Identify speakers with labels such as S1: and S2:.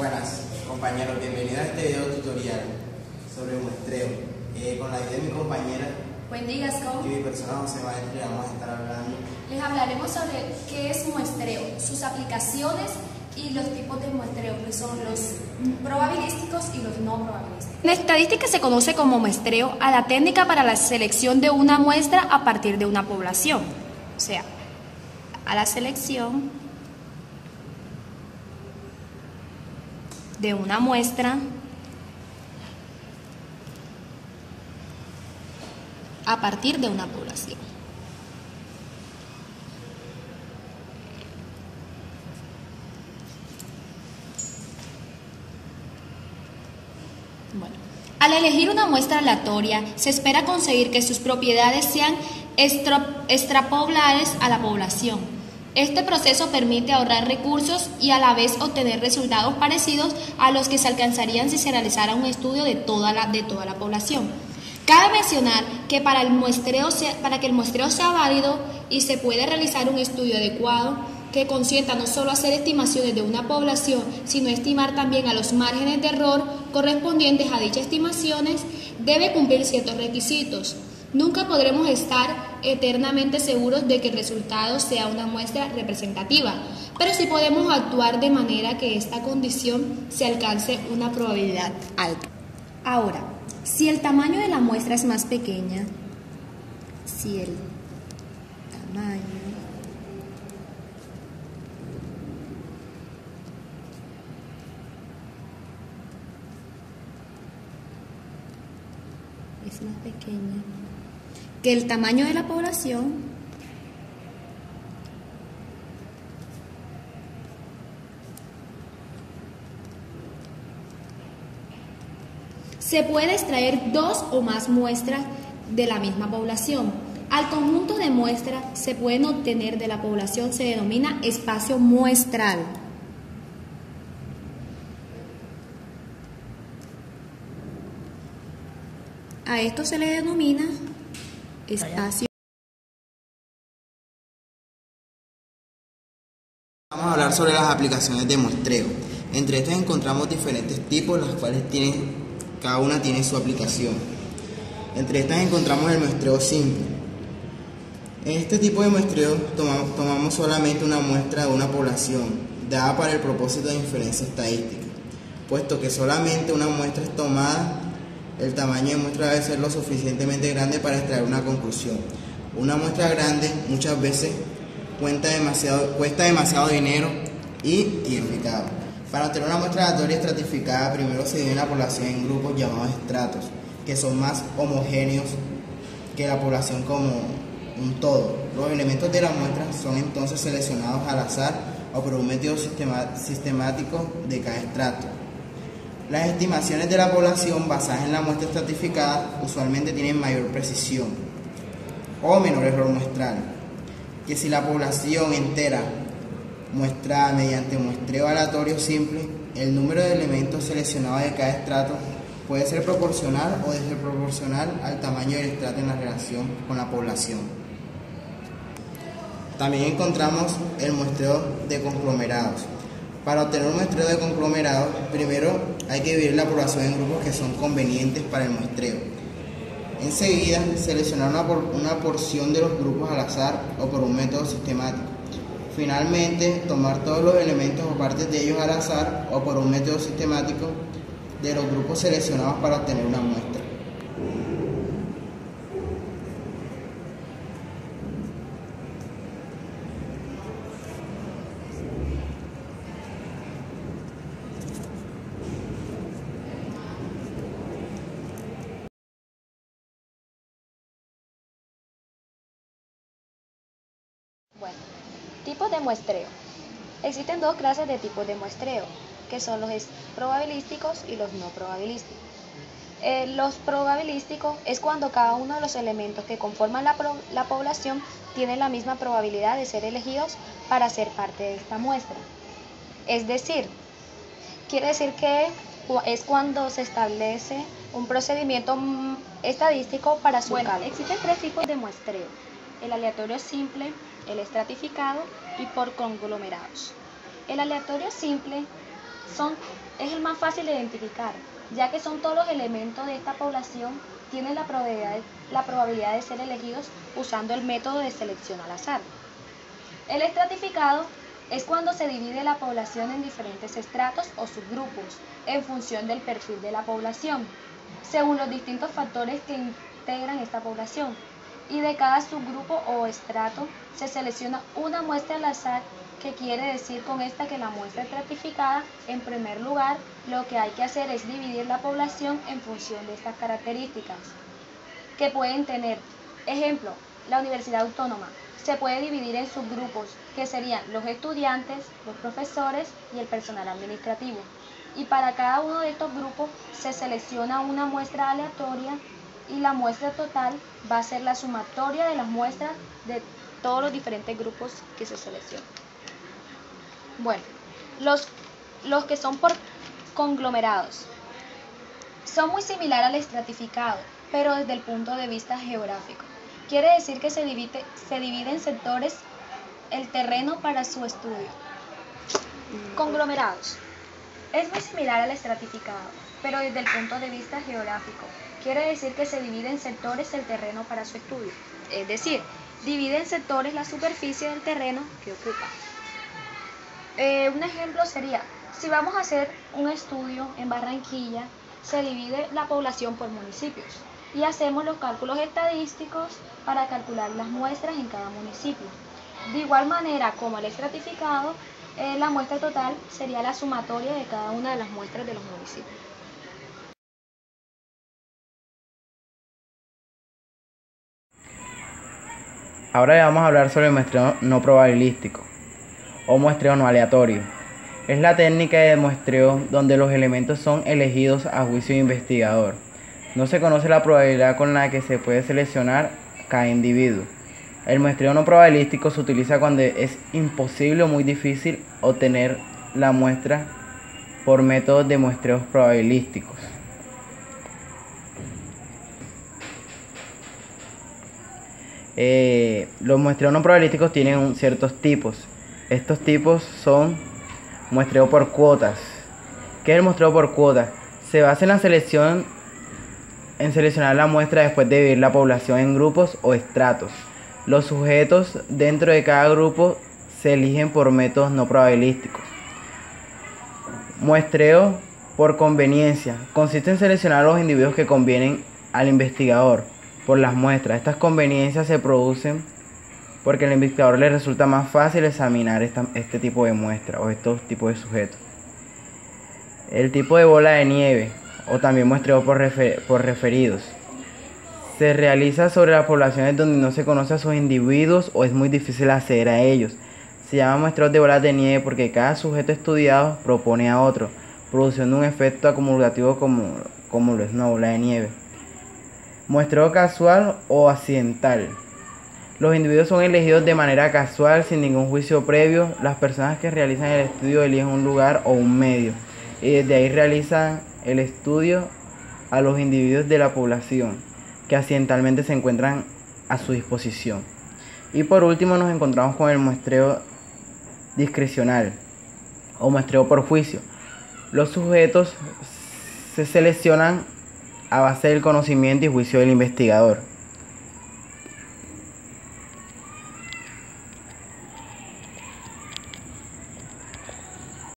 S1: Buenas compañeros, bienvenidos a este video tutorial sobre muestreo. Con la ayuda de mi compañera
S2: Buen día, Scott.
S1: y mi persona José Maestro vamos a estar hablando.
S2: Les hablaremos sobre qué es muestreo, sus aplicaciones y los tipos de muestreo, que son los probabilísticos y los no probabilísticos. En estadística se conoce como muestreo a la técnica para la selección de una muestra a partir de una población, o sea, a la selección de una muestra a partir de una población. Bueno, al elegir una muestra aleatoria, se espera conseguir que sus propiedades sean extrapolables a la población. Este proceso permite ahorrar recursos y a la vez obtener resultados parecidos a los que se alcanzarían si se realizara un estudio de toda la población. Cabe mencionar que para que el muestreo sea válido y se puede realizar un estudio adecuado que consienta no solo hacer estimaciones de una población, sino estimar también a los márgenes de error correspondientes a dichas estimaciones, debe cumplir ciertos requisitos. Nunca podremos estar eternamente seguros de que el resultado sea una muestra representativa, pero sí podemos actuar de manera que esta condición se alcance una probabilidad alta. Ahora, si el tamaño de la muestra es más pequeña, si el tamaño es más pequeña que el tamaño de la población, se puede extraer dos o más muestras de la misma población. Al conjunto de muestras se pueden obtener de la población se denomina espacio muestral. A esto se le denomina espacio.
S1: Vamos a hablar sobre las aplicaciones de muestreo. Entre estas encontramos diferentes tipos, las cuales cada una tiene su aplicación. Entre estas encontramos el muestreo simple. En este tipo de muestreo tomamos solamente una muestra de una población, dada para el propósito de inferencia estadística. Puesto que solamente una muestra es tomada, el tamaño de muestra debe ser lo suficientemente grande para extraer una conclusión. Una muestra grande muchas veces cuesta demasiado dinero y tiempo. Para obtener una muestra aleatoria estratificada, primero se divide la población en grupos llamados estratos, que son más homogéneos que la población como un todo. Los elementos de la muestra son entonces seleccionados al azar o por un método sistemático de cada estrato. Las estimaciones de la población basadas en la muestra estratificada usualmente tienen mayor precisión o menor error muestral, que si la población entera muestrada mediante muestreo aleatorio simple, el número de elementos seleccionados de cada estrato puede ser proporcional o desproporcional al tamaño del estrato en la relación con la población. También encontramos el muestreo de conglomerados. Para obtener un muestreo de conglomerados, primero hay que dividir la población en grupos que son convenientes para el muestreo. Enseguida, seleccionar una porción de los grupos al azar o por un método sistemático. Finalmente, tomar todos los elementos o partes de ellos al azar o por un método sistemático de los grupos seleccionados para obtener una muestra.
S2: Bueno, tipos de muestreo. Existen dos clases de tipos de muestreo, que son los probabilísticos y los no probabilísticos. Los probabilísticos es cuando cada uno de los elementos que conforman la población tiene la misma probabilidad de ser elegidos para ser parte de esta muestra. Es decir, quiere decir que es cuando se establece un procedimiento estadístico para su cálculo. Existen tres tipos de muestreo: el aleatorio simple, el estratificado y por conglomerados. El aleatorio simple son es el más fácil de identificar, ya que son todos los elementos de esta población tienen la probabilidad de ser elegidos usando el método de selección al azar. El estratificado es cuando se divide la población en diferentes estratos o subgrupos en función del perfil de la población, según los distintos factores que integran esta población, y de cada subgrupo o estrato se selecciona una muestra al azar, que quiere decir con esta que la muestra estratificada, en primer lugar, lo que hay que hacer es dividir la población en función de estas características, que pueden tener, ejemplo, la Universidad Autónoma se puede dividir en subgrupos, que serían los estudiantes, los profesores y el personal administrativo. Y para cada uno de estos grupos se selecciona una muestra aleatoria y la muestra total va a ser la sumatoria de las muestras de todos los diferentes grupos que se seleccionan. Bueno, los que son por conglomerados son muy similares al estratificado, pero desde el punto de vista geográfico. Quiere decir que se divide en sectores el terreno para su estudio. Conglomerados. Es muy similar al estratificado, pero desde el punto de vista geográfico. Quiere decir que se divide en sectores el terreno para su estudio. Es decir, divide en sectores la superficie del terreno que ocupa. Un ejemplo sería, si vamos a hacer un estudio en Barranquilla, se divide la población por municipios y hacemos los cálculos estadísticos para calcular las muestras en cada municipio. De igual manera como el estratificado, la muestra total sería la sumatoria de cada una de las muestras de los municipios.
S1: Ahora vamos a hablar sobre el muestreo no probabilístico o muestreo no aleatorio. Es la técnica de muestreo donde los elementos son elegidos a juicio de investigador. No se conoce la probabilidad con la que se puede seleccionar cada individuo. El muestreo no probabilístico se utiliza cuando es imposible o muy difícil obtener la muestra por métodos de muestreos probabilísticos. Los muestreos no probabilísticos tienen ciertos tipos. Estos tipos son muestreo por cuotas. ¿Qué es el muestreo por cuotas? Se basa en la seleccionar la muestra después de dividir la población en grupos o estratos. Los sujetos dentro de cada grupo se eligen por métodos no probabilísticos. Muestreo por conveniencia. Consiste en seleccionar los individuos que convienen al investigador por las muestras. Estas conveniencias se producen porque al investigador le resulta más fácil examinar este tipo de muestras o estos tipos de sujetos. El tipo de bola de nieve o también muestreo por referidos se realiza sobre las poblaciones donde no se conoce a sus individuos o es muy difícil acceder a ellos. Se llama muestreo de bolas de nieve porque cada sujeto estudiado propone a otro, produciendo un efecto acumulativo como lo es una bola de nieve. Muestreo casual o accidental. Los individuos son elegidos de manera casual, sin ningún juicio previo. Las personas que realizan el estudio eligen un lugar o un medio y desde ahí realizan el estudio a los individuos de la población que accidentalmente se encuentran a su disposición. Y por último nos encontramos con el muestreo discrecional o muestreo por juicio. Los sujetos se seleccionan a base del conocimiento y juicio del investigador.